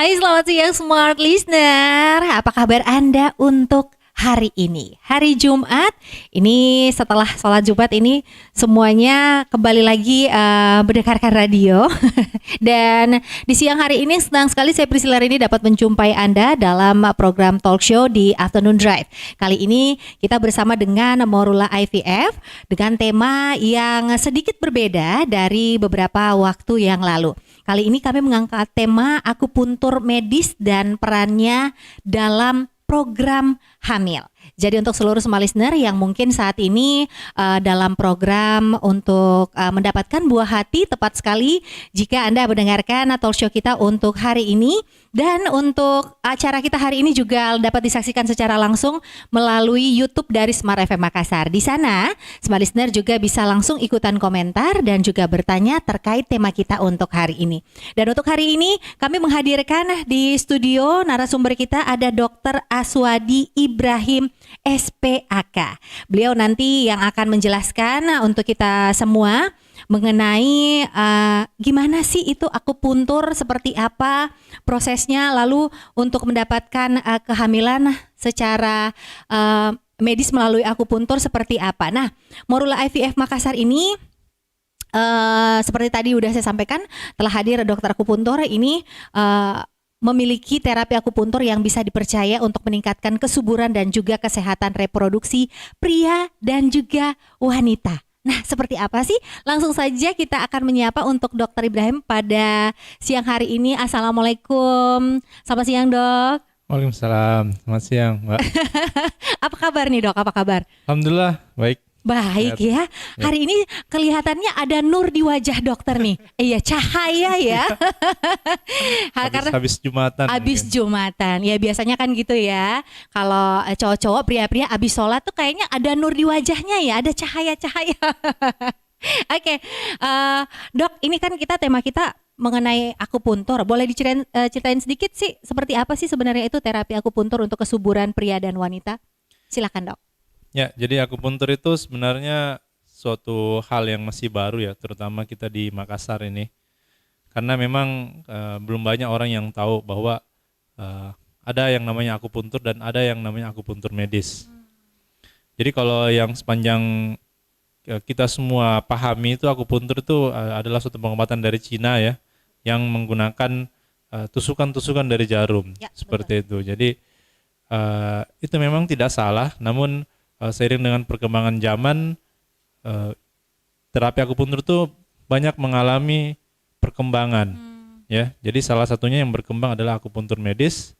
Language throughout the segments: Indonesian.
Hai, selamat siang Smart Listener. Apa kabar Anda untuk hari ini? Hari Jumat, ini setelah sholat Jumat ini semuanya kembali lagi mendengarkan radio. Dan di siang hari ini senang sekali saya Priscilla ini dapat menjumpai Anda dalam program talk show di Afternoon Drive. Kali ini kita bersama dengan Morula IVF dengan tema yang sedikit berbeda dari beberapa waktu yang lalu. Kali ini kami mengangkat tema akupuntur medis dan perannya dalam program hamil. Jadi untuk seluruh semua listener yang mungkin saat ini dalam program untuk mendapatkan buah hati, tepat sekali jika Anda mendengarkan talk show kita untuk hari ini. Dan untuk acara kita hari ini juga dapat disaksikan secara langsung melalui YouTube dari Smart FM Makassar. Di sana, Smart Listener juga bisa langsung ikutan komentar dan juga bertanya terkait tema kita untuk hari ini. Dan untuk hari ini kami menghadirkan di studio narasumber kita ada Dr. Aswadi Ibrahim SPAK. Beliau nanti yang akan menjelaskan untuk kita semua mengenai gimana sih itu akupuntur, seperti apa prosesnya, lalu untuk mendapatkan kehamilan secara medis melalui akupuntur seperti apa. Nah, Morula IVF Makassar ini seperti tadi udah saya sampaikan telah hadir dokter akupuntur ini memiliki terapi akupuntur yang bisa dipercaya untuk meningkatkan kesuburan dan juga kesehatan reproduksi pria dan juga wanita. Nah, seperti apa sih? Langsung saja kita akan menyapa untuk Dr. Ibrahim pada siang hari ini. Assalamualaikum. Selamat siang, Dok. Waalaikumsalam. Selamat siang, Mbak. Apa kabar nih, Dok? Apa kabar? Alhamdulillah, baik. Baik ya. Hari ini kelihatannya ada nur di wajah dokter nih. Iya, cahaya ya. Habis Jumatan. Habis Jumatan. Ya biasanya kan gitu ya. Kalau cowok-cowok, pria-pria habis sholat tuh kayaknya ada nur di wajahnya ya, ada cahaya-cahaya. Oke, Dok, ini kan tema kita mengenai akupuntur. Boleh diceritain sedikit sih seperti apa sih sebenarnya itu terapi akupuntur untuk kesuburan pria dan wanita? Silakan, Dok. Ya, jadi akupuntur itu sebenarnya suatu hal yang masih baru ya, terutama kita di Makassar ini. Karena memang belum banyak orang yang tahu bahwa ada yang namanya akupuntur dan ada yang namanya akupuntur medis. Jadi kalau yang sepanjang kita semua pahami itu akupuntur itu adalah suatu pengobatan dari Cina ya, yang menggunakan tusukan-tusukan dari jarum, ya, seperti betul. Itu. Jadi itu memang tidak salah, namun seiring dengan perkembangan zaman, terapi akupuntur itu banyak mengalami perkembangan, ya. Jadi salah satunya yang berkembang adalah akupuntur medis,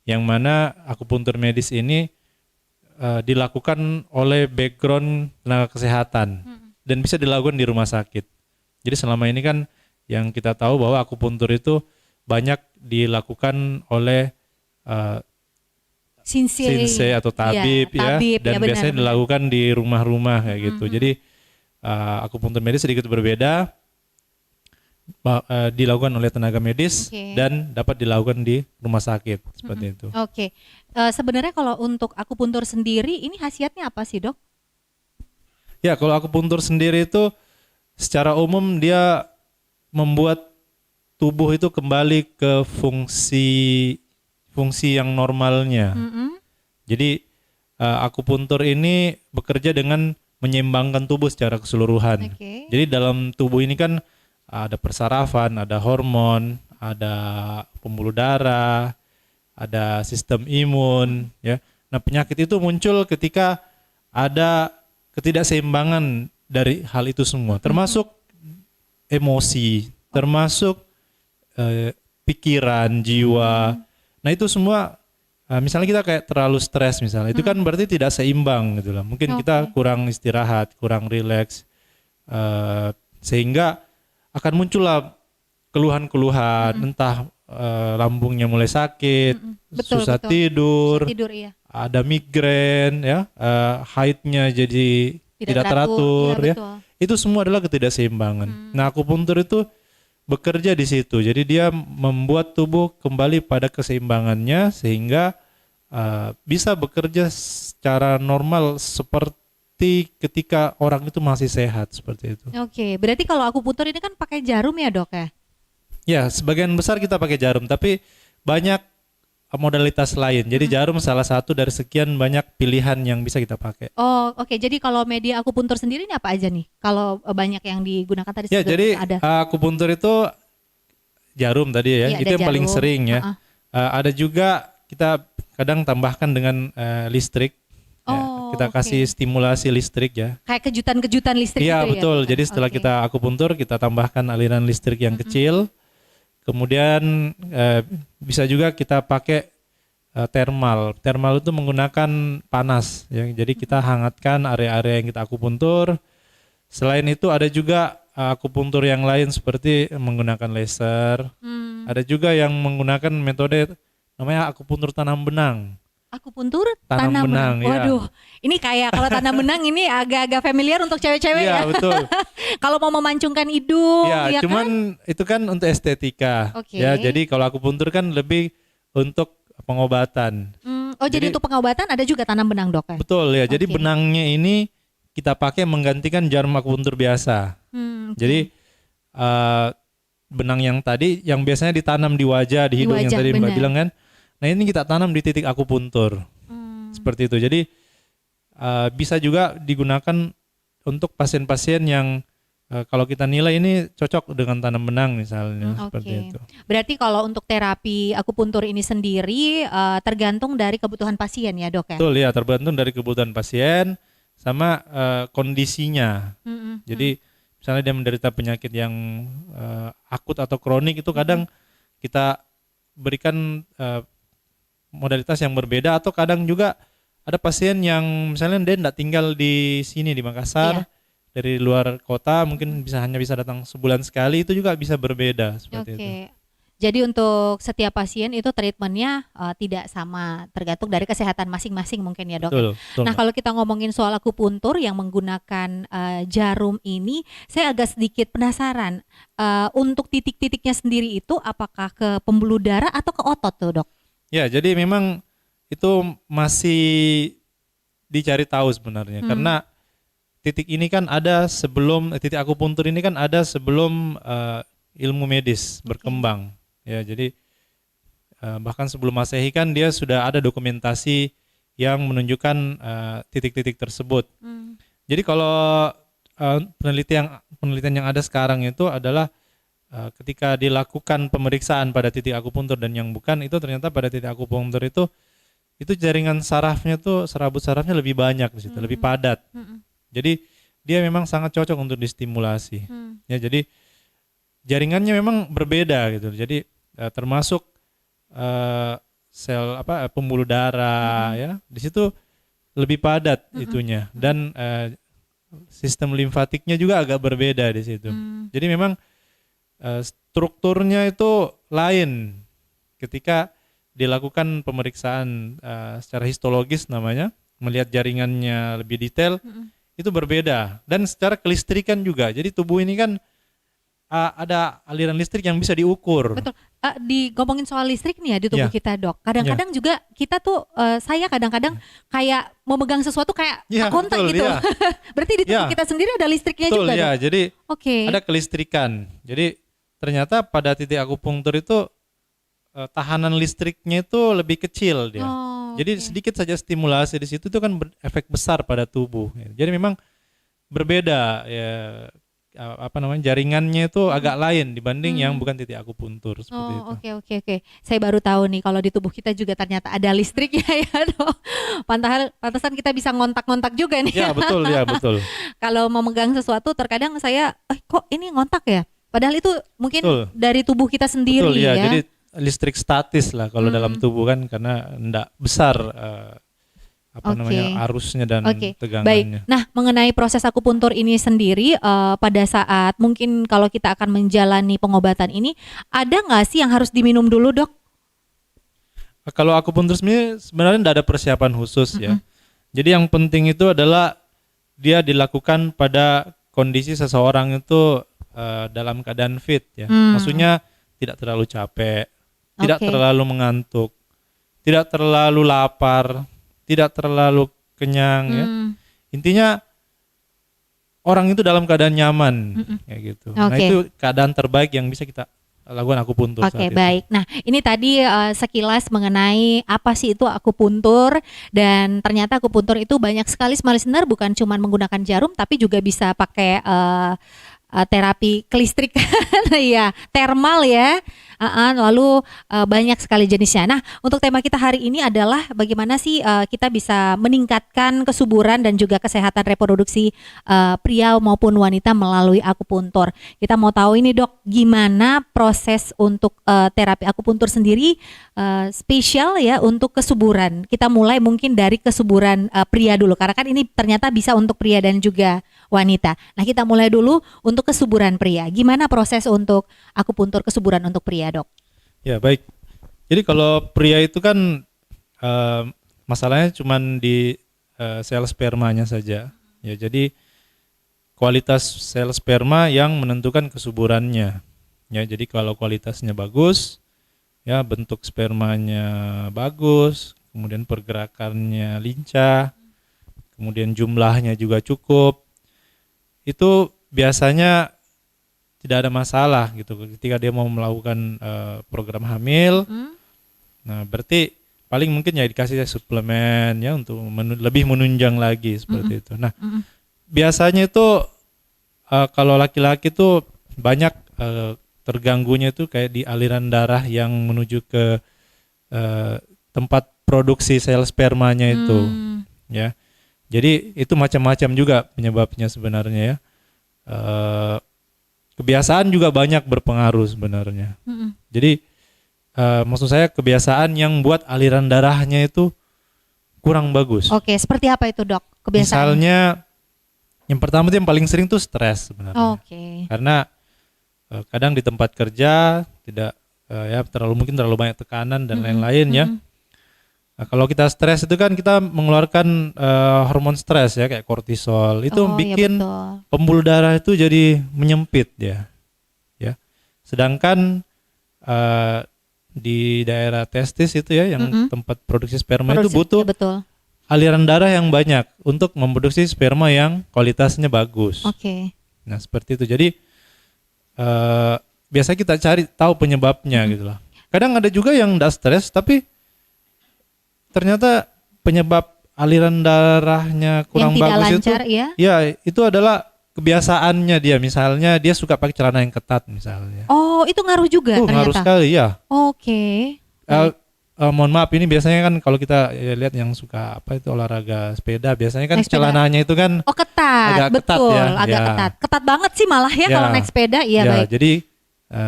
yang mana akupuntur medis ini dilakukan oleh background tenaga kesehatan dan bisa dilakukan di rumah sakit. Jadi selama ini kan yang kita tahu bahwa akupuntur itu banyak dilakukan oleh Sensei atau tabib ya, dan biasanya dilakukan di rumah-rumah kayak gitu. Jadi akupuntur medis sedikit berbeda, dilakukan oleh tenaga medis dan dapat dilakukan di rumah sakit seperti itu. Oke, sebenarnya kalau untuk akupuntur sendiri ini khasiatnya apa sih, Dok? Ya, kalau akupuntur sendiri itu secara umum dia membuat tubuh itu kembali ke fungsi yang normalnya. Jadi akupuntur ini bekerja dengan menyeimbangkan tubuh secara keseluruhan. Jadi dalam tubuh ini kan ada persarafan, ada hormon, ada pembuluh darah, ada sistem imun, ya. Nah, penyakit itu muncul ketika ada ketidakseimbangan dari hal itu semua, termasuk emosi, termasuk pikiran, jiwa. Nah, itu semua misalnya kita kayak terlalu stres misalnya, itu kan berarti tidak seimbang gitu lah. Mungkin kita kurang istirahat, kurang rileks, sehingga akan muncullah keluhan-keluhan, entah lambungnya mulai sakit, susah tidur, iya. Ada migrain, ya, haidnya jadi tidak teratur, ya. Itu semua adalah ketidakseimbangan. Nah, akupuntur itu bekerja di situ. Jadi dia membuat tubuh kembali pada keseimbangannya sehingga bisa bekerja secara normal seperti ketika orang itu masih sehat, seperti itu. Oke, berarti kalau akupuntur ini kan pakai jarum ya, Dok ya? Ya, sebagian besar kita pakai jarum, tapi banyak modalitas lain. Jadi jarum salah satu dari sekian banyak pilihan yang bisa kita pakai. Oh, oke. Jadi kalau media akupuntur sendiri ini apa aja nih? Kalau banyak yang digunakan tadi Ya, sudah jadi ada. akupuntur itu jarum tadi ya, Iya, itu ada yang paling jarum. sering ya. Heeh. Ada juga kita kadang tambahkan dengan listrik. Ya, Oh, kita oke. kasih stimulasi listrik ya. Kayak kejutan-kejutan listrik Iya gitu betul. ya? Jadi setelah Oke. kita akupuntur kita tambahkan aliran listrik yang kecil. Kemudian bisa juga kita pakai thermal. Thermal itu menggunakan panas ya. Jadi kita hangatkan area-area yang kita akupuntur. Selain itu ada juga akupuntur yang lain seperti menggunakan laser. Hmm. Ada juga yang menggunakan metode namanya akupuntur tanam benang. Akupuntur Tanam tanam benang, benang. ya. Waduh, ini kayak kalau tanam benang ini agak-agak familiar untuk cewek-cewek Iya ya. betul. Kalau mau memancungkan hidung, Ya, ya cuman kan? itu kan untuk estetika. Oke. Ya, jadi kalau akupuntur kan lebih untuk pengobatan. Oh, jadi jadi- untuk pengobatan ada juga tanam benang, Dok ya? Betul ya. Jadi Oke. benangnya ini kita pakai menggantikan jarum akupuntur biasa. Oke. Jadi benang yang tadi yang biasanya ditanam di wajah, di hidung yang wajah, tadi Mbak benar. bilang kan. Nah, ini kita tanam di titik akupuntur. Seperti itu. Jadi bisa juga digunakan untuk pasien-pasien yang kalau kita nilai ini cocok dengan tanam benang misalnya seperti Oke. itu. Berarti kalau untuk terapi akupuntur ini sendiri tergantung dari kebutuhan pasien ya, Dok ya? Betul ya, tergantung dari kebutuhan pasien sama kondisinya. Jadi misalnya dia menderita penyakit yang akut atau kronik itu kadang kita berikan modalitas yang berbeda, atau kadang juga ada pasien yang misalnya dia tidak tinggal di sini di Makassar, Iya. dari luar kota mungkin hanya bisa datang sebulan sekali, itu juga bisa berbeda seperti itu. Oke. Jadi untuk setiap pasien itu treatmentnya tidak sama, tergantung dari kesehatan masing-masing mungkin ya, Dok. Betul, betul. Nah, kalau kita ngomongin soal akupuntur yang menggunakan jarum ini, saya agak sedikit penasaran. Untuk titik-titiknya sendiri itu apakah ke pembuluh darah atau ke otot tuh, Dok? Ya, jadi memang itu masih dicari tahu sebenarnya, karena titik ini kan ada sebelum titik akupuntur ini kan ada sebelum ilmu medis berkembang. Ya, jadi bahkan sebelum Masehi kan dia sudah ada dokumentasi yang menunjukkan titik-titik tersebut. Jadi kalau penelitian yang ada sekarang itu adalah ketika dilakukan pemeriksaan pada titik akupuntur dan yang bukan, itu ternyata pada titik akupuntur itu jaringan sarafnya tuh, serabut sarafnya lebih banyak di situ, lebih padat. Jadi dia memang sangat cocok untuk distimulasi. Ya, jadi jaringannya memang berbeda gitu. Jadi termasuk sel pembuluh darah ya. Di situ lebih padat itunya, dan sistem limfatiknya juga agak berbeda di situ. Jadi memang strukturnya itu lain ketika dilakukan pemeriksaan secara histologis namanya, melihat jaringannya lebih detail, itu berbeda. Dan secara kelistrikan juga, jadi tubuh ini kan ada aliran listrik yang bisa diukur. Betul. Ngomongin soal listrik nih ya di tubuh Ya. kita, Dok. Kadang-kadang juga kita tuh, saya kadang-kadang kayak memegang sesuatu kayak Ya, kontak betul, gitu. ya. Berarti di tubuh Ya. kita sendiri ada listriknya Betul juga, ya, Dok? jadi Oke. ada kelistrikan. Jadi ternyata pada titik akupunktur itu tahanan listriknya itu lebih kecil dia. Oh, Jadi oke. sedikit saja stimulasi di situ itu kan berefek besar pada tubuh. Jadi memang berbeda ya, jaringannya itu agak lain dibanding yang bukan titik akupuntur seperti itu. Oh, oke. Saya baru tahu nih kalau di tubuh kita juga ternyata ada listriknya ya, Dok. Pantasan kita bisa ngontak-ngontak juga nih. Ya betul ya betul. Kalau memegang sesuatu terkadang saya, kok ini ngontak ya? Padahal itu mungkin Betul. dari tubuh kita sendiri Betul ya. ya. Jadi listrik statis lah kalau dalam tubuh kan, karena enggak besar Oke. arusnya dan Oke, tegangannya. baik. Nah, mengenai proses akupuntur ini sendiri, pada saat mungkin kalau kita akan menjalani pengobatan ini, ada nggak sih yang harus diminum dulu, Dok? Kalau akupuntur sebenarnya tidak ada persiapan khusus ya. Jadi yang penting itu adalah dia dilakukan pada kondisi seseorang itu dalam keadaan fit ya. Maksudnya tidak terlalu capek, tidak Oke. terlalu mengantuk, tidak terlalu lapar, tidak terlalu kenyang ya. Intinya orang itu dalam keadaan nyaman kayak gitu. Nah, Oke. itu keadaan terbaik yang bisa kita lakukan akupuntur Oke, saat itu. baik. Nah, ini tadi sekilas mengenai apa sih itu akupuntur, dan ternyata akupuntur itu banyak sekali smart listener, bukan cuma menggunakan jarum tapi juga bisa pakai terapi kelistrikan ya, thermal ya. Lalu banyak sekali jenisnya. Nah, untuk tema kita hari ini adalah bagaimana sih kita bisa meningkatkan kesuburan dan juga kesehatan reproduksi pria maupun wanita melalui akupuntur. Kita mau tahu ini Dok, gimana proses untuk terapi akupuntur sendiri spesial ya untuk kesuburan. Kita mulai mungkin dari kesuburan pria dulu, karena kan ini ternyata bisa untuk pria dan juga wanita. Nah, kita mulai dulu untuk kesuburan pria. Gimana proses untuk akupuntur kesuburan untuk pria, Dok? Ya, baik. Jadi kalau pria itu kan masalahnya cuman di sel spermanya saja. Ya, jadi kualitas sel sperma yang menentukan kesuburannya. Ya, jadi kalau kualitasnya bagus, ya bentuk spermanya bagus, kemudian pergerakannya lincah, kemudian jumlahnya juga cukup, itu biasanya tidak ada masalah gitu ketika dia mau melakukan program hamil. Nah, berarti paling mungkin ya dikasih suplemen ya untuk lebih menunjang lagi seperti itu. Nah, biasanya itu kalau laki-laki itu banyak terganggunya itu kayak di aliran darah yang menuju ke tempat produksi sel spermanya itu, ya. Jadi itu macam-macam juga penyebabnya sebenarnya ya. Kebiasaan juga banyak berpengaruh sebenarnya. Jadi maksud saya kebiasaan yang buat aliran darahnya itu kurang bagus. Oke, seperti apa itu Dok kebiasaan? Misalnya yang pertama itu yang paling sering tuh stres sebenarnya. Oke. Karena kadang di tempat kerja tidak ya mungkin terlalu banyak tekanan dan lain-lain ya. Nah, kalau kita stres itu kan kita mengeluarkan hormon stres ya kayak kortisol. Itu bikin pembuluh darah itu jadi menyempit ya. Sedangkan di daerah testis itu ya yang tempat produksi sperma itu butuh aliran darah yang banyak untuk memproduksi sperma yang kualitasnya bagus. Oke. Nah, seperti itu. Jadi biasa kita cari tahu penyebabnya gitu lah. Kadang ada juga yang enggak stres tapi ternyata penyebab aliran darahnya kurang yang bagus lancar, itu ya itu adalah kebiasaannya dia. Misalnya dia suka pakai celana yang ketat misalnya. Oh, itu ngaruh juga ternyata. Ngaruh sekali ya. Oke. Mohon maaf, ini biasanya kan kalau kita lihat yang suka apa itu olahraga sepeda, biasanya kan celananya itu kan ketat, agak ketat ya. Agak ketat. Ketat banget sih malah ya kalau naik sepeda. Iya, baik. Jadi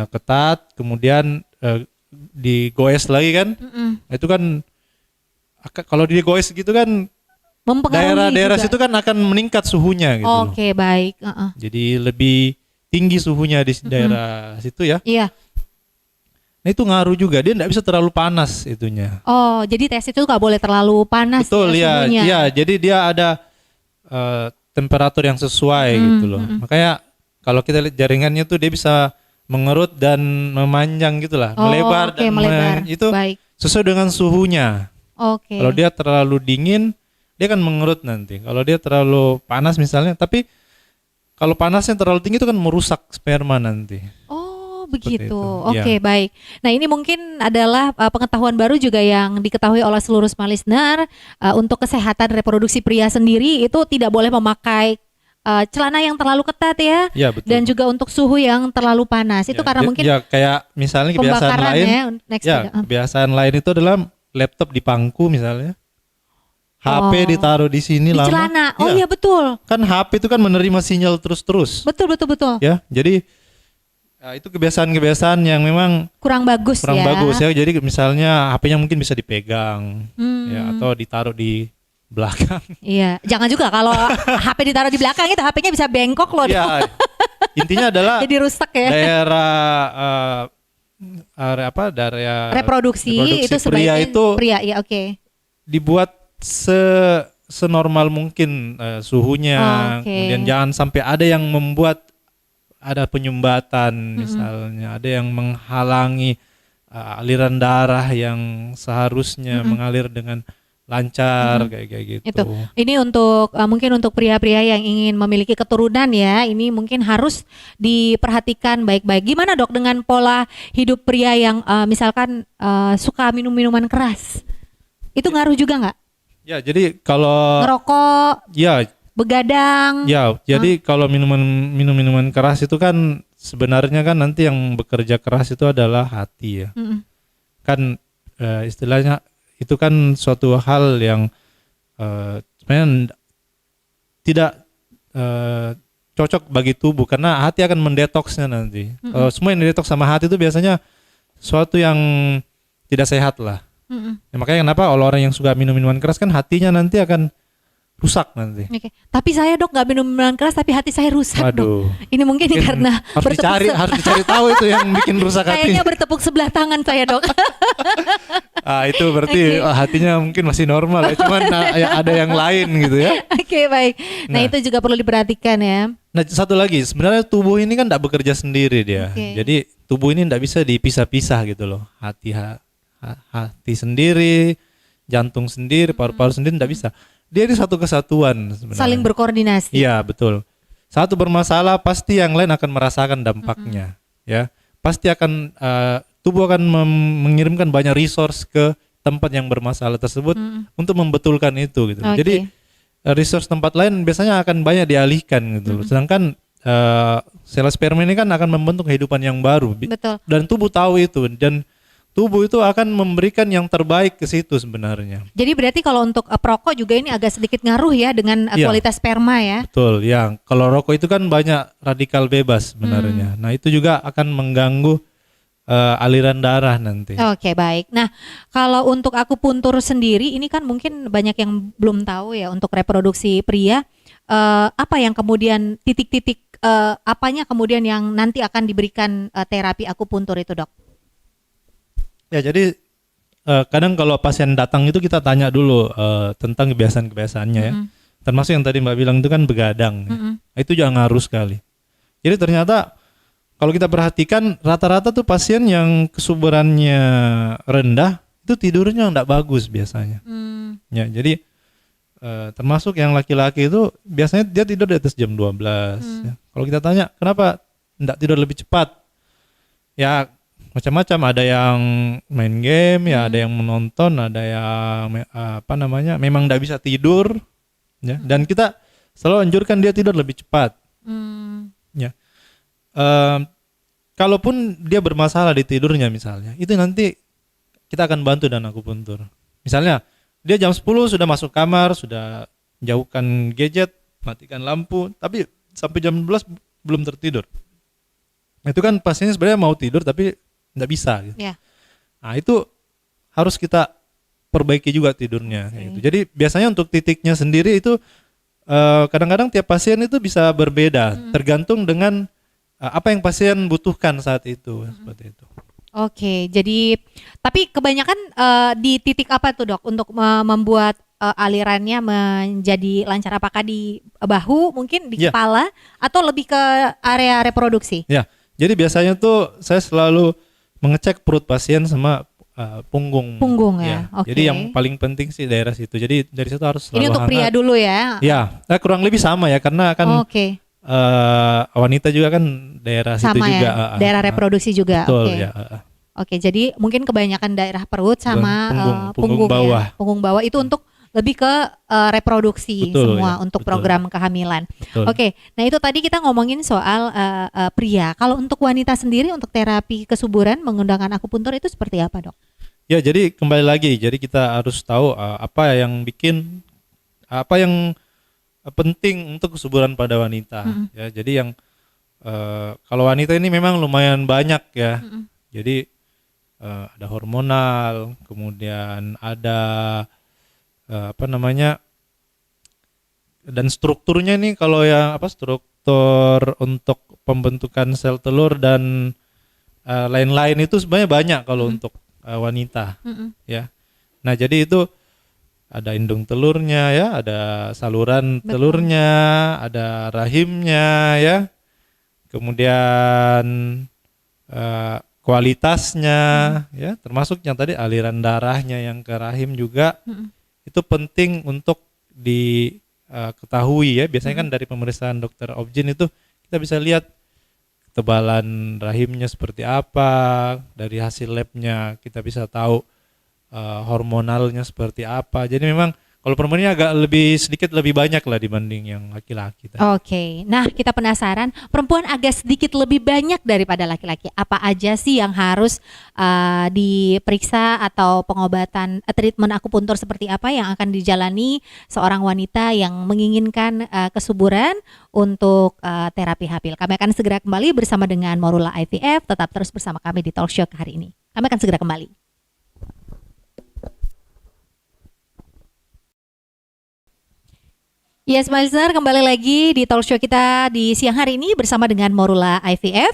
ketat, kemudian digoes lagi kan. Itu kan kalau digoes gitu kan daerah-daerah situ kan akan meningkat suhunya gitu. Oke, baik. Jadi lebih tinggi suhunya di daerah situ ya. Iya. Nah, itu ngaruh juga, dia tidak bisa terlalu panas itunya. Oh, jadi tes itu nggak boleh terlalu panas. Betul ya, iya. Jadi dia ada temperatur yang sesuai gitu loh. Makanya kalau kita lihat jaringannya tuh dia bisa mengerut dan memanjang gitulah, melebar dan melebar. Itu baik. Sesuai dengan suhunya. Oke. Kalau dia terlalu dingin, dia akan mengerut nanti. Kalau dia terlalu panas misalnya, tapi kalau panasnya terlalu tinggi itu kan merusak sperma nanti. Oh, begitu. Oke, baik. Nah, ini mungkin adalah pengetahuan baru juga yang diketahui oleh seluruh smart listener. Untuk kesehatan reproduksi pria sendiri itu tidak boleh memakai celana yang terlalu ketat ya. Ya, betul. Dan juga untuk suhu yang terlalu panas. Itu karena mungkin kayak misalnya kebiasaan lain. Kebiasaan lain itu adalah laptop di pangku misalnya. HP ditaruh di sini di celana. Oh iya, betul. Kan HP itu kan menerima sinyal terus-terus. Betul. Ya, jadi itu kebiasaan-kebiasaan yang memang kurang bagus ya. Jadi misalnya HP-nya mungkin bisa dipegang ya, atau ditaruh di belakang. Iya, jangan juga kalau HP ditaruh di belakang itu HP-nya bisa bengkok loh. Iya. Intinya adalah jadi rusak ya. Daerah reproduksi itu sebaiknya pria ya, oke. Dibuat senormal mungkin suhunya, kemudian jangan sampai ada yang membuat ada penyumbatan misalnya, ada yang menghalangi aliran darah yang seharusnya mengalir dengan lancar kayak gitu. Itu. Ini untuk mungkin untuk pria-pria yang ingin memiliki keturunan ya, ini mungkin harus diperhatikan baik-baik. Gimana dok dengan pola hidup pria yang misalkan suka minum minuman keras? Itu ngaruh juga nggak? Ya, jadi kalau Ngerokok, ya begadang. ya, jadi kalau minuman keras itu kan sebenarnya kan nanti yang bekerja keras itu adalah hati ya. Mm-mm. Kan istilahnya itu kan suatu hal yang sebenarnya tidak cocok bagi tubuh karena hati akan mendetoksnya nanti. Semua yang detoks sama hati itu biasanya suatu yang tidak sehat lah. Ya, makanya kenapa kalau orang yang suka minum minuman keras kan hatinya nanti akan rusak nanti. Oke. Tapi saya dok nggak minum minuman keras tapi hati saya rusak Waduh. dok. Ini mungkin karena harus dicari tahu itu yang bikin rusak hati. kayaknya bertepuk sebelah tangan saya dok. Itu berarti hatinya mungkin masih normal ya, cuman ada yang lain gitu ya. Oke, baik. Nah, itu juga perlu diperhatikan ya. Nah, satu lagi, sebenarnya tubuh ini kan tidak bekerja sendiri dia. Oke. Jadi tubuh ini tidak bisa dipisah-pisah gitu loh. Hati sendiri, jantung sendiri, paru-paru sendiri tidak bisa. Dia ini satu kesatuan sebenarnya. Saling berkoordinasi. Iya, betul. Satu bermasalah pasti yang lain akan merasakan dampaknya, ya. Pasti akan tubuh akan mengirimkan banyak resource ke tempat yang bermasalah tersebut untuk membetulkan itu gitu. Oke. Jadi resource tempat lain biasanya akan banyak dialihkan gitu. Sedangkan sel sperma ini kan akan membentuk kehidupan yang baru. Betul. Dan tubuh tahu itu dan tubuh itu akan memberikan yang terbaik ke situ sebenarnya. Jadi berarti kalau untuk perokok juga ini agak sedikit ngaruh ya dengan Iya. kualitas sperma ya. Betul, ya. Kalau rokok itu kan banyak radikal bebas sebenarnya. Nah, itu juga akan mengganggu aliran darah nanti. Oke, baik. Nah, kalau untuk akupuntur sendiri ini kan mungkin banyak yang belum tahu ya untuk reproduksi pria. Apa yang kemudian titik-titik apanya kemudian yang nanti akan diberikan terapi akupuntur itu, Dok? Ya, jadi kadang kalau pasien datang itu kita tanya dulu tentang kebiasaan-kebiasaannya ya. Termasuk yang tadi Mbak bilang itu kan begadang. Nah, itu juga ngaruh sekali. Jadi ternyata kalau kita perhatikan rata-rata tuh pasien yang kesuburannya rendah itu tidurnya enggak bagus biasanya. Ya, jadi termasuk yang laki-laki itu biasanya dia tidur di atas jam 12 ya. Kalau kita tanya kenapa enggak tidur lebih cepat? Ya macam-macam, ada yang main game ya, ada yang menonton, ada yang memang enggak bisa tidur ya. Dan kita selalu anjurkan dia tidur lebih cepat. Ya. Kalaupun dia bermasalah di tidurnya misalnya, itu nanti kita akan bantu dengan akupuntur. Misalnya dia jam 10 sudah masuk kamar, sudah jauhkan gadget, matikan lampu, tapi sampai jam 12 belum tertidur. Itu kan pasiennya sebenarnya mau tidur tapi nggak bisa gitu. Yeah. Nah, itu harus kita perbaiki juga tidurnya gitu. Jadi biasanya untuk titiknya sendiri itu kadang-kadang tiap pasien itu bisa berbeda, tergantung dengan apa yang pasien butuhkan saat itu, seperti itu. Oke, jadi tapi kebanyakan di titik apa tuh, Dok, untuk membuat alirannya menjadi lancar? Apakah di bahu, mungkin di kepala, atau lebih ke area reproduksi? Ya, jadi biasanya tuh saya selalu mengecek perut pasien sama punggung. Punggung ya. Oke. Jadi yang paling penting sih daerah situ. Jadi dari situ harus selalu ini untuk pria dulu ya? Ya, kurang lebih sama ya, karena kan wanita juga kan daerah sama situ juga. Ya? Daerah reproduksi juga. Betul, okay. ya. Oke, jadi mungkin kebanyakan daerah perut sama punggung bawah. Ya. Punggung bawah itu untuk lebih ke reproduksi. Betul, semua ya, untuk program kehamilan. Oke, nah itu tadi kita ngomongin soal pria. Kalau untuk wanita sendiri untuk terapi kesuburan menggunakan akupuntur itu seperti apa, Dok? Ya, jadi kembali lagi, jadi kita harus tahu apa yang penting untuk kesuburan pada wanita. Ya, jadi yang kalau wanita ini memang lumayan banyak ya. Jadi ada hormonal, kemudian ada dan strukturnya nih, kalau yang struktur untuk pembentukan sel telur dan lain-lain itu sebenarnya banyak kalau untuk wanita ya. Nah, jadi itu ada indung telurnya ya, ada saluran telurnya, ada rahimnya ya, kemudian kualitasnya ya, termasuk yang tadi aliran darahnya yang ke rahim juga itu penting untuk diketahui ya. Biasanya kan dari pemeriksaan dokter obgyn itu kita bisa lihat ketebalan rahimnya seperti apa, dari hasil labnya kita bisa tahu hormonalnya seperti apa. Jadi memang kalau perempuan ini agak sedikit lebih banyak lah dibanding yang laki-laki tadi. Oke, nah kita penasaran, perempuan agak sedikit lebih banyak daripada laki-laki. Apa aja sih yang harus diperiksa atau pengobatan, treatment akupuntur seperti apa yang akan dijalani seorang wanita yang menginginkan kesuburan untuk terapi hamil? Kami akan segera kembali bersama dengan Morula IVF. Tetap terus bersama kami di Talk Show hari ini. Kami akan segera kembali. Yes, Master, kembali lagi di talk show kita di siang hari ini bersama dengan Morula IVF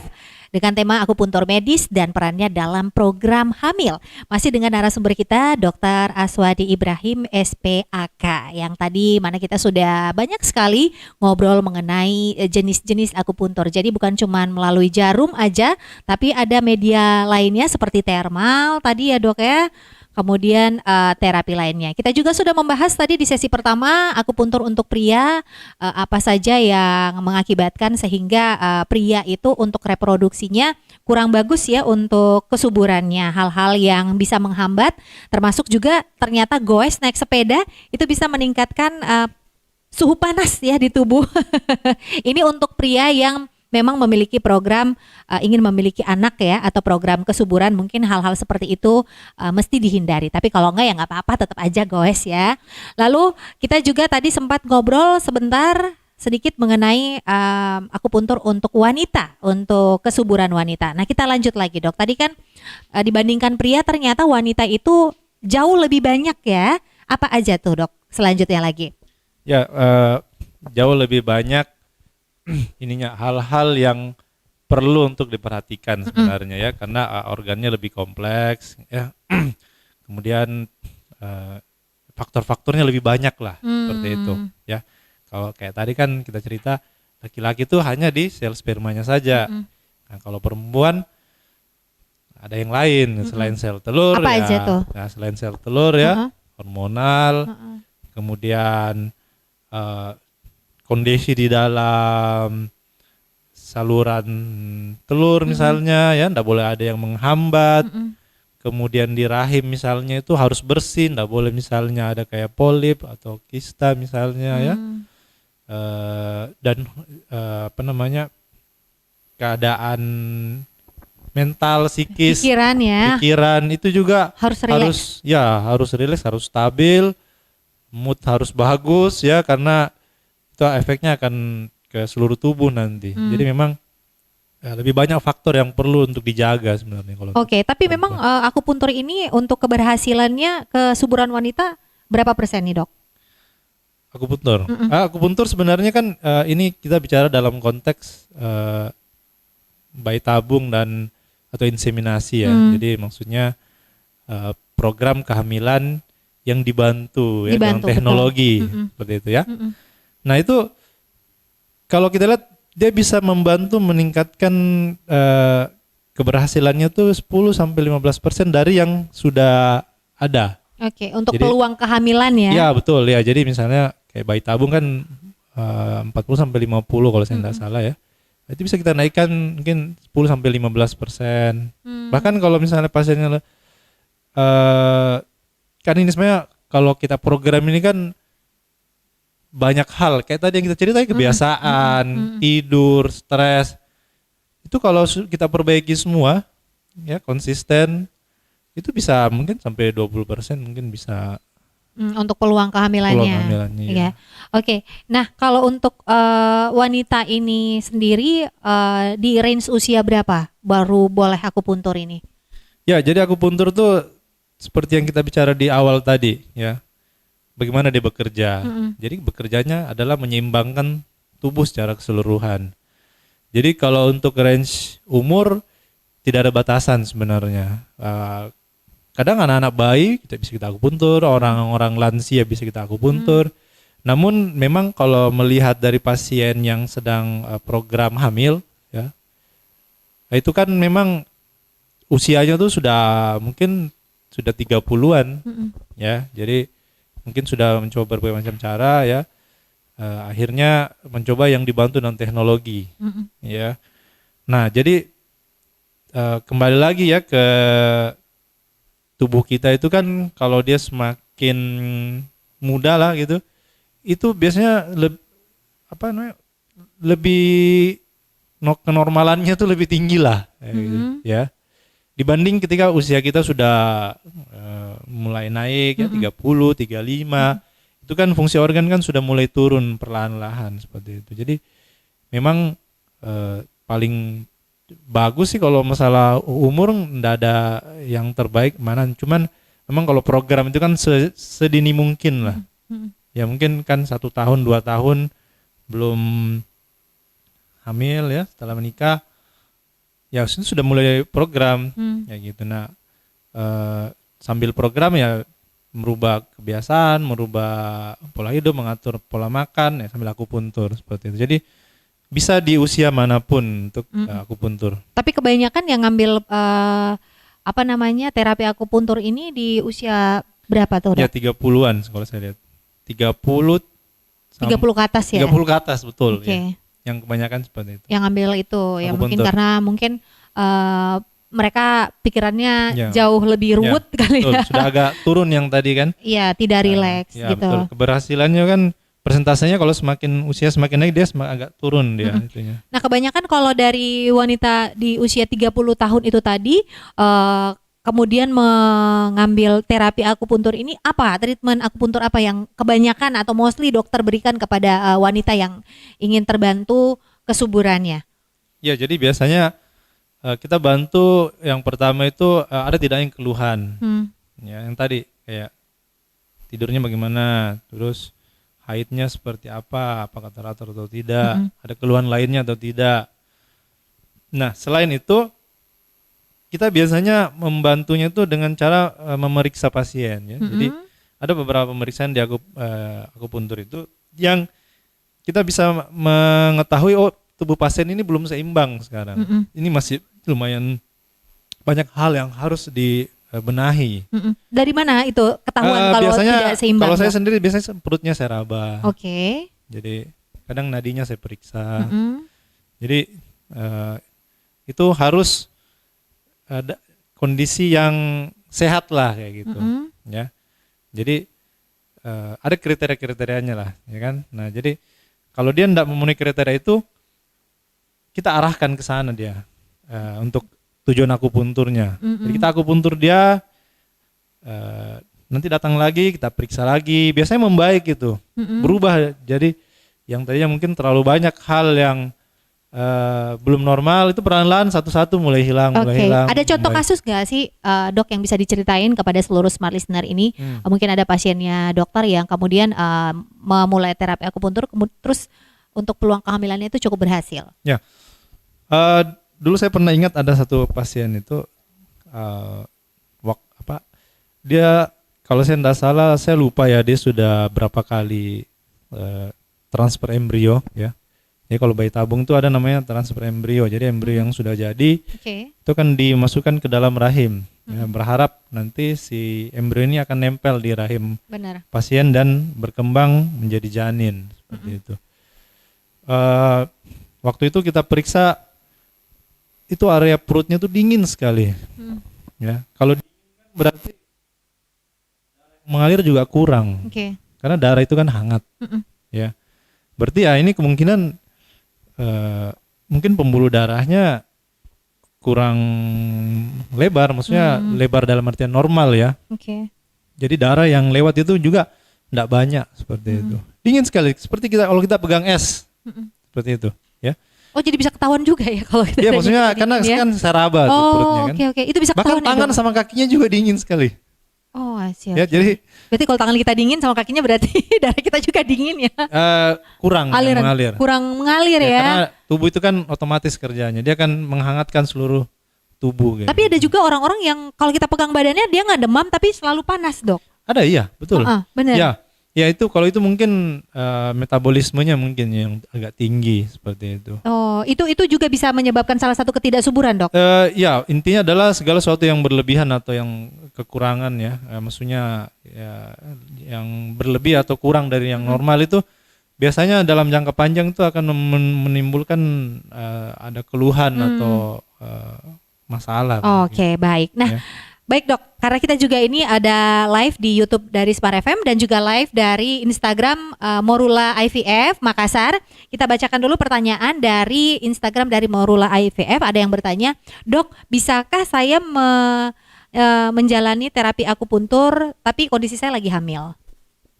dengan tema akupuntur medis dan perannya dalam program hamil. Masih dengan narasumber kita Dr. Aswadi Ibrahim SPAK yang tadi mana kita sudah banyak sekali ngobrol mengenai jenis-jenis akupuntur. Jadi bukan cuma melalui jarum aja, tapi ada media lainnya seperti thermal tadi ya Dok ya. Kemudian terapi lainnya. Kita juga sudah membahas tadi di sesi pertama akupuntur untuk pria, apa saja yang mengakibatkan sehingga pria itu untuk reproduksinya kurang bagus ya untuk kesuburannya. Hal-hal yang bisa menghambat, termasuk juga ternyata goes naik sepeda itu bisa meningkatkan suhu panas ya di tubuh. Ini untuk pria yang memang memiliki program ingin memiliki anak ya atau program kesuburan, mungkin hal-hal seperti itu mesti dihindari. Tapi kalau enggak ya nggak apa-apa, tetap aja goes ya. Lalu kita juga tadi sempat ngobrol sebentar sedikit mengenai akupuntur untuk wanita, untuk kesuburan wanita. Nah kita lanjut lagi Dok. Tadi kan dibandingkan pria ternyata wanita itu jauh lebih banyak ya. Apa aja tuh Dok selanjutnya lagi? Ya jauh lebih banyak ininya hal-hal yang perlu untuk diperhatikan sebenarnya ya, karena organnya lebih kompleks ya. Kemudian faktor-faktornya lebih banyak lah seperti itu ya. Kalau kayak tadi kan kita cerita laki-laki itu hanya di sel spermanya saja. Nah, kalau perempuan ada yang lain selain sel telur. Apa ya. aja tuh? Nah, selain sel telur ya, hormonal, kemudian kondisi di dalam saluran telur misalnya ya, enggak boleh ada yang menghambat. Kemudian di rahim misalnya itu harus bersih, enggak boleh misalnya ada kayak polip atau kista misalnya ya. Dan apa namanya, keadaan mental, psikis, pikiran itu juga harus rileks, harus stabil, mood harus bagus ya, karena itu efeknya akan ke seluruh tubuh nanti. Jadi memang lebih banyak faktor yang perlu untuk dijaga sebenarnya kalau. Oke, tapi memang akupuntur ini untuk keberhasilannya kesuburan wanita berapa persen nih Dok? Akupuntur. Akupuntur sebenarnya kan ini kita bicara dalam konteks bayi tabung dan atau inseminasi ya. Jadi maksudnya program kehamilan yang dibantu ya dengan teknologi seperti itu ya. Nah itu kalau kita lihat dia bisa membantu meningkatkan keberhasilannya tuh 10-15% dari yang sudah ada. Oke, untuk jadi, peluang kehamilan ya? Ya betul ya. Jadi misalnya kayak bayi tabung kan 40-50 kalau saya tidak salah ya. Itu bisa kita naikkan mungkin 10-15%. Bahkan kalau misalnya pasiennya kan ini sebenarnya kalau kita program ini kan banyak hal kayak tadi yang kita ceritain, kebiasaan, tidur, stres. Itu kalau kita perbaiki semua ya, konsisten, itu bisa mungkin sampai 20% mungkin bisa untuk peluang kehamilannya. Ya. Oke. Nah, kalau untuk wanita ini sendiri di range usia berapa baru boleh akupuntur ini? Ya, jadi akupuntur tuh seperti yang kita bicara di awal tadi ya. Bagaimana dia bekerja. Jadi bekerjanya adalah menyeimbangkan tubuh secara keseluruhan. Jadi kalau untuk range umur tidak ada batasan sebenarnya. Kadang anak-anak bayi kita bisa kita akupuntur, orang-orang lansia bisa kita akupuntur. Namun memang kalau melihat dari pasien yang sedang program hamil ya, itu kan memang usianya tuh sudah mungkin sudah 30-an ya. Jadi mungkin sudah mencoba berbagai macam cara ya. Akhirnya mencoba yang dibantu dengan teknologi, ya. Nah, jadi kembali lagi ya ke tubuh kita itu kan kalau dia semakin muda lah gitu, itu biasanya lebih kenormalannya tuh lebih tinggi lah, gitu, ya. Dibanding ketika usia kita sudah mulai naik ya 30, 35, itu kan fungsi organ kan sudah mulai turun perlahan-lahan seperti itu. Jadi memang paling bagus sih kalau masalah umur nggak ada yang terbaik mana, cuman memang kalau program itu kan sedini mungkin lah. Ya mungkin kan 1 tahun 2 tahun belum hamil ya, setelah menikah ya sudah mulai program ya gitu. Nah sambil program ya merubah kebiasaan, merubah pola hidup, mengatur pola makan ya sambil akupuntur seperti itu. Jadi bisa di usia manapun untuk akupuntur. Tapi kebanyakan yang ngambil terapi akupuntur ini di usia berapa tuh, Dok? Ya 30-an kalau saya lihat. 30 ke atas ya? 30 ke atas betul. Okay. Ya. Yang kebanyakan seperti itu. Yang ngambil itu ya mungkin Akupuntur. karena mereka pikirannya jauh lebih ruwet kali betul. ya. Sudah agak turun yang tadi kan. Iya, tidak rileks ya, gitu. Betul. Keberhasilannya kan persentasenya kalau semakin usia semakin naik dia agak turun dia itunya. Nah, kebanyakan kalau dari wanita di usia 30 tahun itu tadi kemudian mengambil terapi akupuntur ini, apa treatment akupuntur apa yang kebanyakan atau mostly dokter berikan kepada wanita yang ingin terbantu kesuburannya? Ya, jadi biasanya kita bantu yang pertama itu ada tidaknya keluhan. Ya, yang tadi kayak tidurnya bagaimana, terus haidnya seperti apa, apakah teratur atau tidak, ada keluhan lainnya atau tidak. Nah, selain itu kita biasanya membantunya itu dengan cara memeriksa pasien ya. Jadi ada beberapa pemeriksaan di akupuntur itu yang kita bisa mengetahui tubuh pasien ini belum seimbang sekarang. Ini masih lumayan banyak hal yang harus dibenahi. Dari mana itu ketahuan kalau biasanya, tidak seimbang? Kalau saya sendiri biasanya perutnya saya raba. Oke. Jadi kadang nadinya saya periksa. Jadi itu harus ada kondisi yang sehat lah kayak gitu, ya. Jadi ada kriteria-kriterianya lah, ya kan. Nah jadi kalau dia tidak memenuhi kriteria itu, kita arahkan ke sana dia untuk tujuan akupunturnya. Jadi kita akupuntur dia, nanti datang lagi kita periksa lagi, biasanya membaik gitu, berubah. Jadi yang tadinya mungkin terlalu banyak hal yang belum normal itu perlahan-lahan satu-satu mulai hilang, mulai hilang. Ada contoh kasus nggak sih dok yang bisa diceritain kepada seluruh smart listener ini? Mungkin ada pasiennya dokter yang kemudian memulai terapi akupuntur, terus untuk peluang kehamilannya itu cukup berhasil. Ya, dulu saya pernah ingat ada satu pasien itu dia kalau saya tidak salah, saya lupa ya dia sudah berapa kali transfer embrio ya. Jadi kalau bayi tabung itu ada namanya transfer embrio. Jadi embrio yang sudah jadi itu kan dimasukkan ke dalam rahim. Ya, berharap nanti si embrio ini akan nempel di rahim pasien dan berkembang menjadi janin seperti itu. Waktu itu kita periksa itu area perutnya tuh dingin sekali. Ya, kalau dingin berarti mengalir juga kurang. Karena darah itu kan hangat. Ya, berarti ya ini kemungkinan mungkin pembuluh darahnya kurang lebar, maksudnya lebar dalam artian normal ya. Jadi darah yang lewat itu juga tidak banyak seperti itu. Dingin sekali, seperti kalau kita pegang es, seperti itu, ya. Oh, jadi bisa ketahuan juga ya kalau kita. Iya, maksudnya karena kan seraba perutnya kan. Oke, itu bisa ketahuan. Bahkan tangan sama kakinya juga dingin sekali. Oh, asyik. Ya, jadi berarti kalau tangan kita dingin sama kakinya berarti darah kita juga dingin ya? Kurang mengalir. Kurang mengalir ya? Karena tubuh itu kan otomatis kerjanya, dia akan menghangatkan seluruh tubuh. Tapi ada juga orang-orang yang kalau kita pegang badannya dia nggak demam tapi selalu panas, dok. Ada, iya, betul. Benar. Ya, Ya itu kalau itu mungkin metabolismenya mungkin yang agak tinggi seperti itu. Oh, itu juga bisa menyebabkan salah satu ketidaksuburan, Dok. Ya intinya adalah segala sesuatu yang berlebihan atau yang kekurangan ya, maksudnya ya yang berlebih atau kurang dari yang normal itu biasanya dalam jangka panjang itu akan menimbulkan ada keluhan atau masalah. Oke, baik. Nah, Ya. baik Dok, karena kita juga ini ada live di YouTube dari Smart FM dan juga live dari Instagram Morula IVF Makassar. Kita bacakan dulu pertanyaan dari Instagram dari Morula IVF. Ada yang bertanya, Dok, bisakah saya menjalani terapi akupuntur tapi kondisi saya lagi hamil?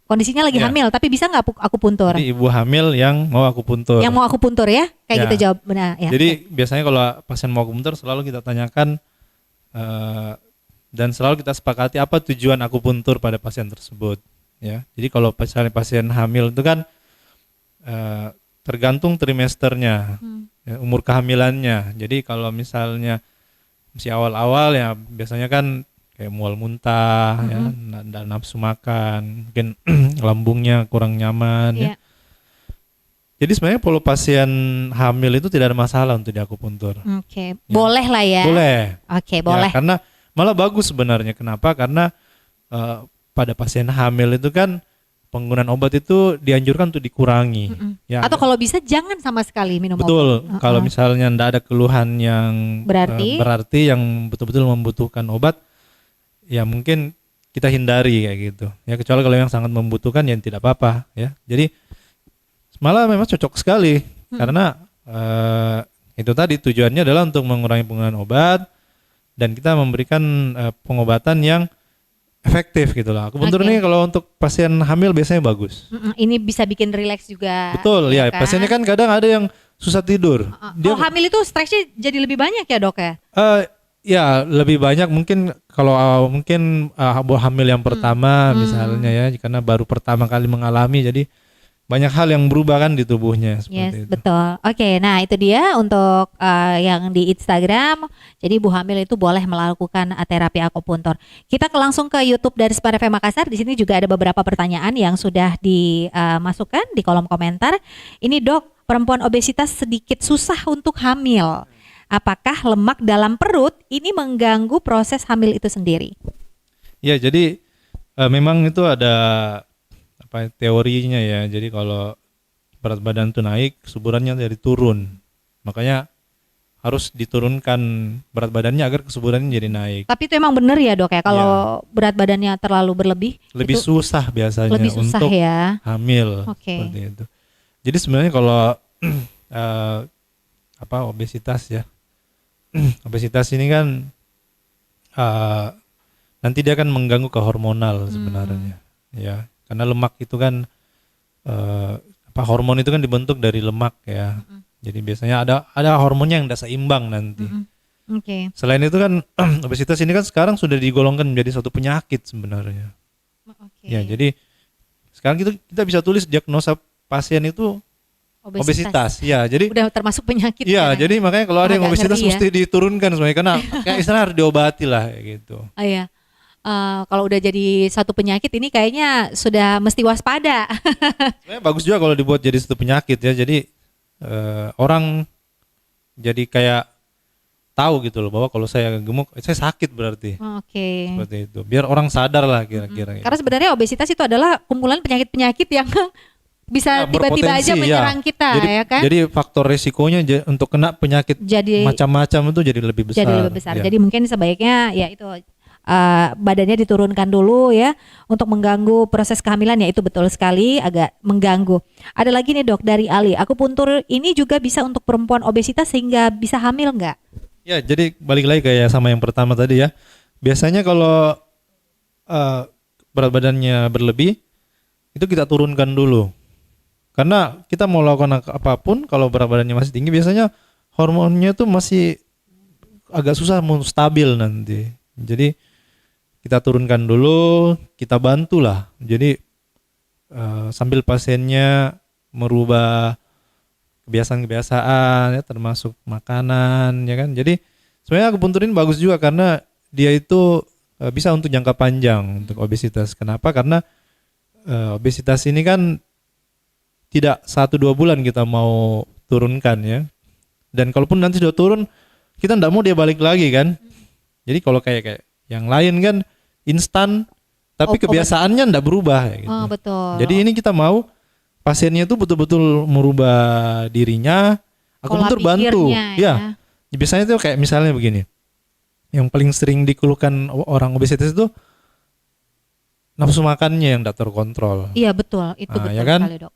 Kondisinya lagi Ya. hamil, tapi bisa nggak akupuntur? Jadi ibu hamil yang mau akupuntur. Yang mau akupuntur ya? Kayak Ya. gitu jawab benar ya. Jadi biasanya kalau pasien mau akupuntur selalu kita tanyakan dan selalu kita sepakati apa tujuan akupuntur pada pasien tersebut. Ya, jadi kalau pasien hamil itu kan tergantung trimesternya, ya, umur kehamilannya. Jadi kalau misalnya masih awal-awal ya biasanya kan kayak mual muntah, ya, nggak nafsu makan, mungkin lambungnya kurang nyaman. Ya. Iya. Jadi sebenarnya kalau pasien hamil itu tidak ada masalah untuk diakupuntur. Oke, boleh lah ya. Boleh. Oke, Ya, boleh. karena malah bagus sebenarnya. Kenapa? Karena pada pasien hamil itu kan penggunaan obat itu dianjurkan untuk dikurangi. Ya, Atau kalau bisa jangan sama sekali minum betul. obat. Kalau misalnya tidak ada keluhan yang Berarti? yang betul-betul membutuhkan obat, ya mungkin kita hindari kayak gitu. Ya kecuali kalau yang sangat membutuhkan ya tidak apa-apa. Ya, jadi malah memang cocok sekali karena itu tadi tujuannya adalah untuk mengurangi penggunaan obat dan kita memberikan pengobatan yang efektif gitu lah. Akupuntur ini kalau untuk pasien hamil biasanya bagus. Ini bisa bikin rileks juga. Betul ya, kan? pasiennya kan kadang ada yang susah tidur. Kalau hamil itu stresnya jadi lebih banyak ya dok ya? Ya lebih banyak mungkin kalau mungkin hamil yang pertama misalnya ya, karena baru pertama kali mengalami jadi banyak hal yang berubah kan di tubuhnya seperti itu. Betul. Oke, nah itu dia untuk yang di Instagram. Jadi ibu hamil itu boleh melakukan terapi akupuntur. Kita langsung ke YouTube dari Smart FM Makassar. Di sini juga ada beberapa pertanyaan yang sudah dimasukkan di kolom komentar. Ini dok, perempuan obesitas sedikit susah untuk hamil. Apakah lemak dalam perut ini mengganggu proses hamil itu sendiri? Ya, jadi memang itu ada teorinya ya. Jadi kalau berat badan itu naik, kesuburannya jadi turun. Makanya harus diturunkan berat badannya agar kesuburannya jadi naik. Tapi itu emang benar ya dok ya, kalau berat badannya terlalu berlebih lebih itu susah biasanya lebih susah untuk ya. hamil. Oke. Seperti itu. Jadi sebenarnya kalau obesitas ya, obesitas ini kan nanti dia akan mengganggu ke hormonal sebenarnya, ya. Karena lemak itu kan hormon itu kan dibentuk dari lemak ya. Jadi biasanya ada hormonnya yang tidak seimbang nanti. Oke. Selain itu kan obesitas ini kan sekarang sudah digolongkan menjadi suatu penyakit sebenarnya. Oke. Ya, jadi sekarang kita bisa tulis diagnosa pasien itu obesitas. Ya, jadi udah termasuk penyakit. ya, jadi makanya kalau ada yang Agak obesitas ngeri ya. mesti diturunkan semuanya karena kayak istilah harus diobati lah kayak gitu. Iya. Kalau udah jadi satu penyakit ini kayaknya sudah mesti waspada. Sebenarnya bagus juga kalau dibuat jadi satu penyakit ya. Jadi orang jadi kayak tahu gitu loh bahwa kalau saya gemuk, saya sakit berarti. Oke. Seperti itu. Biar orang sadar lah kira-kira. Karena sebenarnya obesitas itu adalah kumpulan penyakit-penyakit yang bisa tiba-tiba aja menyerang kita jadi, ya kan? Jadi faktor resikonya untuk kena penyakit macam-macam itu jadi lebih besar. Jadi lebih besar. Ya. Jadi mungkin sebaiknya ya itu badannya diturunkan dulu ya untuk mengganggu proses kehamilan ya, itu betul sekali agak mengganggu. Ada lagi nih dok dari Ali, akupuntur ini juga bisa untuk perempuan obesitas sehingga bisa hamil nggak? Ya, jadi balik lagi kayak sama yang pertama tadi ya. Biasanya kalau berat badannya berlebih itu kita turunkan dulu. Karena kita mau lakukan apapun kalau berat badannya masih tinggi biasanya hormonnya tuh masih agak susah mau stabil nanti. Jadi kita turunkan dulu, kita bantulah. Jadi sambil pasiennya merubah kebiasaan-kebiasaan ya, termasuk makanan ya kan. Jadi sebenarnya akupuntur ini bagus juga karena dia itu bisa untuk jangka panjang untuk obesitas. Kenapa? Karena obesitas ini kan tidak 1-2 bulan kita mau turunkan ya. Dan kalaupun nanti sudah turun, kita nggak mau dia balik lagi kan. Jadi kalau kayak yang lain kan instan, tapi kebiasaannya nggak berubah ya gitu. Oh, betul. Jadi ini kita mau pasiennya itu betul-betul merubah dirinya. Akupuntur Pola bantu. pikirnya, Ya. Biasanya itu kayak misalnya begini. Yang paling sering dikeluhkan orang obesitas itu nafsu makannya yang tidak terkontrol. Iya betul, itu Nah, betul ya kan? sekali dok.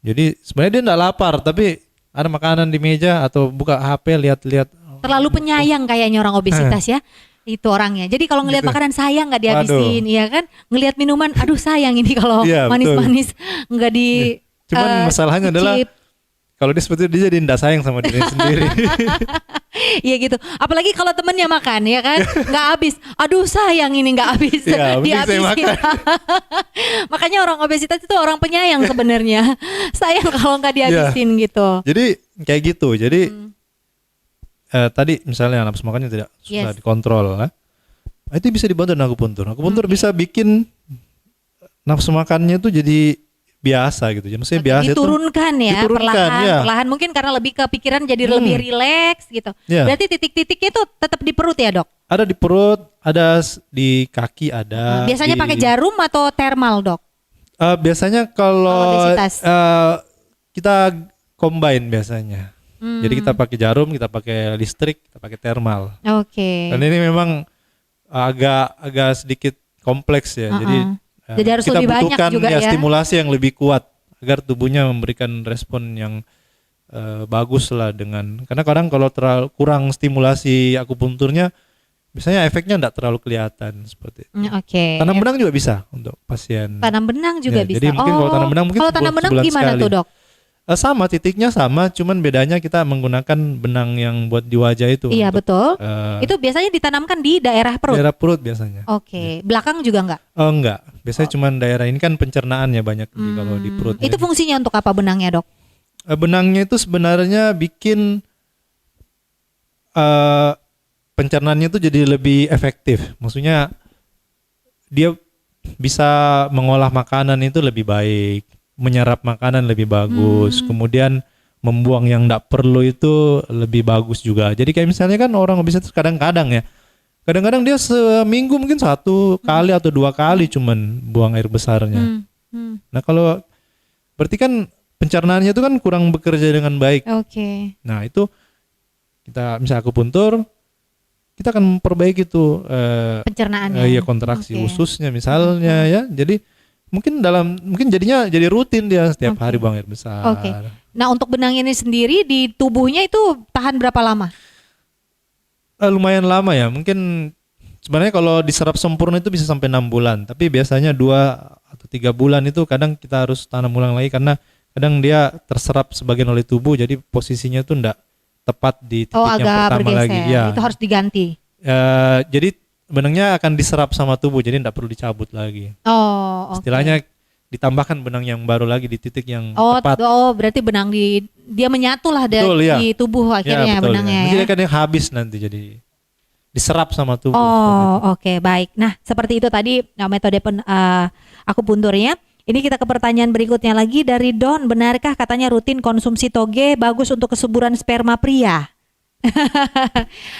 Jadi sebenarnya dia nggak lapar, tapi ada makanan di meja atau buka HP lihat-lihat. Terlalu penyayang kayaknya orang obesitas ya. Itu orangnya. Jadi kalau ngelihat Gitu. makanan sayang nggak dihabisin, iya kan? Ngelihat minuman, aduh sayang ini kalau Iya, manis-manis nggak di. Cuman masalahnya adalah cicip. kalau dia seperti itu dia jadi nggak sayang sama diri sendiri. Iya gitu. Apalagi kalau temennya makan ya kan, nggak habis. Aduh sayang ini nggak habis. Iya, mending saya Dihabisin. makan. Makanya orang obesitas itu orang penyayang sebenarnya. Sayang kalau nggak dihabisin gitu. Jadi kayak gitu. Jadi tadi misalnya nafsu makannya tidak susah Yes. dikontrol, itu bisa dibantu dengan akupuntur. Akupuntur bisa bikin nafsu makannya itu jadi biasa gitu. Maksudnya biasa itu Diturunkan ya, diturunkan, perlahan, ya. perlahan mungkin karena lebih kepikiran jadi lebih rileks gitu. Ya. Berarti titik-titiknya itu tetap di perut ya dok? ada di perut, ada di kaki, ada. Biasanya di- pakai jarum atau thermal dok? Biasanya Kalau kalau obesitas. kita combine biasanya. Hmm. Jadi kita pakai jarum, kita pakai listrik, kita pakai thermal. Oke. Dan ini memang agak sedikit kompleks ya. Jadi harus kita lebih banyak butuhkan juga ya. stimulasi yang lebih kuat agar tubuhnya memberikan respon yang bagus lah karena kadang kalau terlalu kurang stimulasi akupunturnya biasanya efeknya tidak terlalu kelihatan seperti itu. Oke. Tanam benang juga bisa untuk pasien. Tanam benang juga Ya, bisa. jadi mungkin kalau tanam benang mungkin kalau tanam benang sebulan gimana sekali. tuh dok? Sama titiknya sama, cuman bedanya kita menggunakan benang yang buat di wajah itu. Iya untuk, betul. eh, Itu biasanya ditanamkan di daerah perut. daerah perut biasanya. Oke. Belakang juga enggak? Oh enggak, biasanya cuman daerah ini kan pencernaannya banyak kalau di perut. Itu fungsinya untuk apa benangnya dok? Benangnya itu sebenarnya bikin pencernaannya itu jadi lebih efektif. Maksudnya dia bisa mengolah makanan itu lebih baik, menyerap makanan lebih bagus, kemudian membuang yang tidak perlu itu lebih bagus juga. Jadi kayak misalnya kan orang obesitas kadang-kadang ya, kadang-kadang dia seminggu mungkin 1 kali atau 2 kali cuman buang air besarnya. Nah kalau berarti kan pencernaannya itu kan kurang bekerja dengan baik. Oke. Nah itu kita misalnya akupuntur, kita akan memperbaiki tuh Pencernaannya. iya kontraksi Oke. ususnya misalnya ya. Jadi mungkin jadinya jadi rutin dia setiap Oke. hari buang air besar. Oke. Nah untuk benang ini sendiri di tubuhnya itu tahan berapa lama? Lumayan lama ya. Mungkin sebenarnya kalau diserap sempurna itu bisa sampai 6 bulan. Tapi biasanya 2 atau 3 bulan itu kadang kita harus tanam ulang lagi karena kadang dia terserap sebagian oleh tubuh. Jadi posisinya itu enggak tepat di titik yang agak pertama bergeser. lagi. Ya. Itu harus diganti. Jadi benangnya akan diserap sama tubuh. Jadi enggak perlu dicabut lagi. Oh, oke. Istilahnya ditambahkan benang yang baru lagi di titik yang Oh, tepat. berarti benang dia menyatu lah Betul, ya. di tubuh akhirnya betul, benangnya Jadi ya. kan yang habis nanti jadi diserap sama tubuh. seperti itu. Oh, oke, baik. Nah, seperti itu tadi metode akupunturnya. Ini kita ke pertanyaan berikutnya lagi dari Don. Benarkah katanya rutin konsumsi toge bagus untuk kesuburan sperma pria?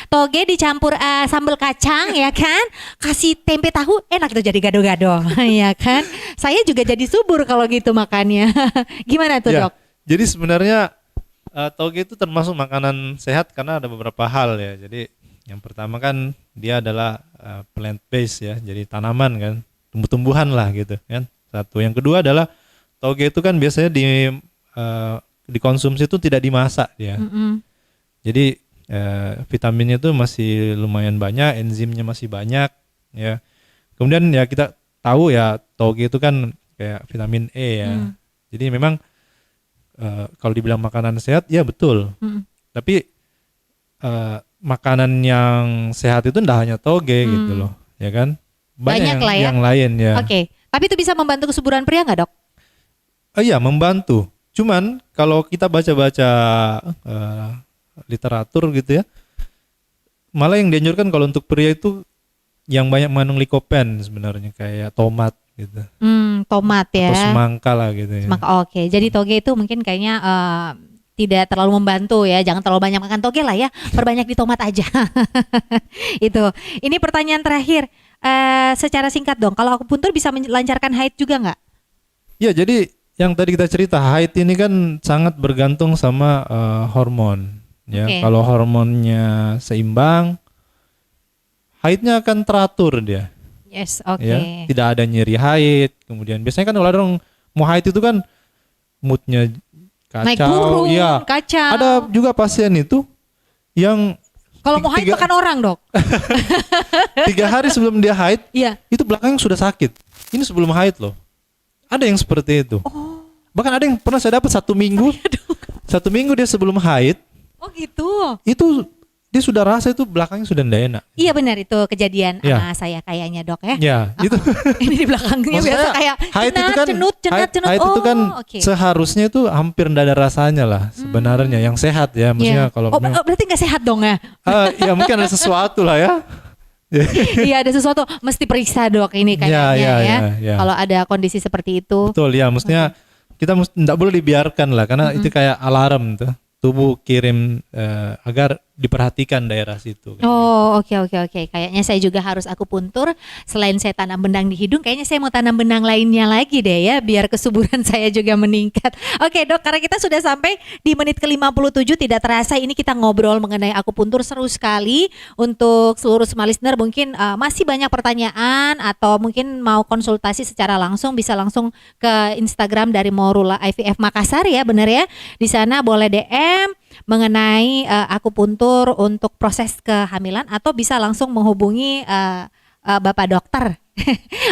Toge dicampur sambal kacang ya kan, kasih tempe tahu enak tuh jadi gado-gado ya kan. Saya juga jadi subur kalau gitu makannya. Gimana tuh Ya, dok? jadi sebenarnya toge itu termasuk makanan sehat karena ada beberapa hal ya. Jadi yang pertama kan dia adalah plant based ya, jadi tanaman kan, tumbuh-tumbuhan lah gitu kan. Satu. Yang kedua adalah toge itu kan biasanya dikonsumsi itu tidak dimasak ya. Jadi vitaminnya itu masih lumayan banyak, enzimnya masih banyak ya. Kemudian ya kita tahu ya toge itu kan kayak vitamin E ya. Jadi memang kalau dibilang makanan sehat ya betul. Tapi makanan yang sehat itu tidak hanya toge gitu loh, ya kan? Banyak lah ya. yang lain ya. Oke, tapi itu bisa membantu kesuburan pria nggak dok? Iya membantu. Cuman kalau kita baca-baca literatur gitu ya, malah yang dianjurkan kalau untuk pria itu yang banyak mengandung likopen sebenarnya kayak tomat gitu. Tomat ya. Atau semangka lah gitu ya. Oke, jadi toge itu mungkin kayaknya tidak terlalu membantu ya. Jangan terlalu banyak makan toge lah ya. Perbanyak di tomat aja. Itu. Ini pertanyaan terakhir. Secara singkat dong, kalau akupuntur bisa melancarkan haid juga nggak? Ya, jadi yang tadi kita cerita, haid ini kan sangat bergantung sama hormon. Ya, Oke. kalau hormonnya seimbang, haidnya akan teratur dia. Yes, oke. Ya, tidak ada nyeri haid. Kemudian biasanya kan kalau orang mau haid itu kan moodnya Naik kacau. turun, Ya, kacau. ada juga pasien itu yang Kalau mau haid makan orang dok. 3 hari sebelum dia haid, Iya. itu belakangnya sudah sakit. Ini sebelum haid loh. Ada yang seperti itu. Bahkan ada yang pernah saya dapat 1 minggu. 1 minggu dia sebelum haid, Oh gitu. itu dia sudah rasa itu belakangnya sudah tidak enak. Iya benar itu kejadian Iya. sama saya kayaknya dok ya. Ya, itu. Ini di belakangnya Maksudnya, biasa kayak haid itu kan cenut. haid itu kan oke. seharusnya itu hampir tidak ada rasanya lah sebenarnya yang sehat ya. Maksudnya Iya. kalau berarti nggak sehat dong ya? ya mungkin ada sesuatu lah ya. Iya ada sesuatu mesti periksa dok ini kayaknya Ya, ya. ya. Kalau ada kondisi seperti itu. Betul ya, maksudnya kita tidak boleh dibiarkan lah karena itu kayak alarm tuh. Tubuh kirim agar diperhatikan daerah situ. Oh oke. Kayaknya saya juga harus akupuntur. Selain saya tanam benang di hidung, kayaknya saya mau tanam benang lainnya lagi deh ya, biar kesuburan saya juga meningkat. Oke dok, karena kita sudah sampai di menit ke-57, tidak terasa ini kita ngobrol mengenai akupuntur seru sekali. Untuk seluruh semua listener mungkin masih banyak pertanyaan atau mungkin mau konsultasi secara langsung, bisa langsung ke Instagram dari Morula IVF Makassar ya, benar ya. Di sana boleh DM mengenai akupuntur untuk proses kehamilan atau bisa langsung menghubungi Bapak dokter.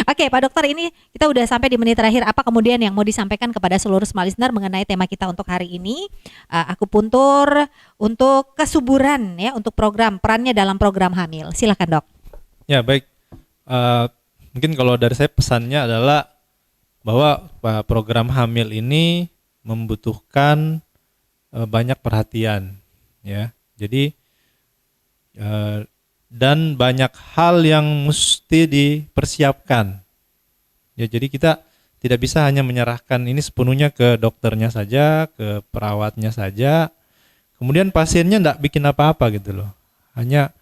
Oke, Pak Dokter, ini kita udah sampai di menit terakhir. Apa kemudian yang mau disampaikan kepada seluruh smart listener mengenai tema kita untuk hari ini? Akupuntur untuk kesuburan ya, untuk perannya dalam program hamil. Silakan, Dok. Ya, baik. Mungkin kalau dari saya pesannya adalah bahwa program hamil ini membutuhkan banyak perhatian ya. Jadi dan banyak hal yang mesti dipersiapkan. Ya, jadi kita tidak bisa hanya menyerahkan ini sepenuhnya ke dokternya saja, ke perawatnya saja. Kemudian pasiennya enggak bikin apa-apa gitu loh. Hanya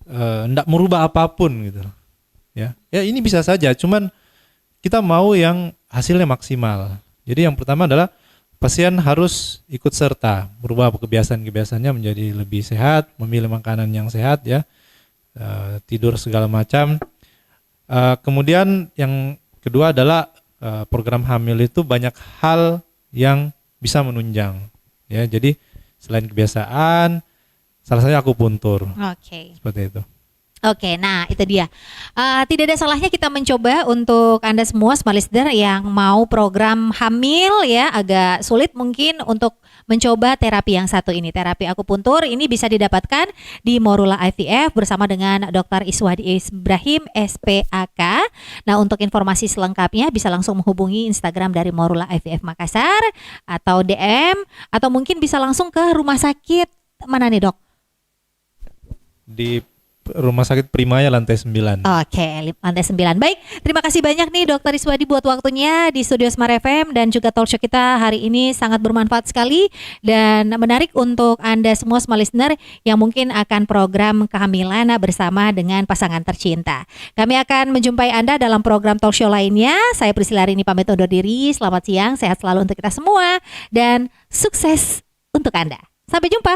enggak merubah apapun gitu loh. Ya. Ya ini bisa saja, cuman kita mau yang hasilnya maksimal. Jadi yang pertama adalah pasien harus ikut serta merubah kebiasaan-kebiasaannya menjadi lebih sehat, memilih makanan yang sehat ya, tidur segala macam. Kemudian yang kedua adalah program hamil itu banyak hal yang bisa menunjang ya. Jadi selain kebiasaan, salah satunya akupuntur. Oke. Seperti itu. Oke, nah itu dia. Tidak ada salahnya kita mencoba untuk Anda semua smart listener yang mau program hamil ya, agak sulit mungkin untuk mencoba terapi yang satu ini. Terapi akupuntur ini bisa didapatkan di Morula IVF bersama dengan Dr. Iswadi Ibrahim SPAK. Nah, untuk informasi selengkapnya bisa langsung menghubungi Instagram dari Morula IVF Makassar atau DM atau mungkin bisa langsung ke rumah sakit mana nih, Dok? Di Rumah Sakit Primaya lantai 9. Oke, lantai 9. Baik, terima kasih banyak nih Dr. Iswadi buat waktunya di Studio Smart FM dan juga talk show kita hari ini sangat bermanfaat sekali dan menarik untuk Anda semua smart listener yang mungkin akan program kehamilan bersama dengan pasangan tercinta. Kami akan menjumpai Anda dalam program talk show lainnya. Saya Priscilla Rini pamit undur diri. Selamat siang, sehat selalu untuk kita semua dan sukses untuk Anda. Sampai jumpa.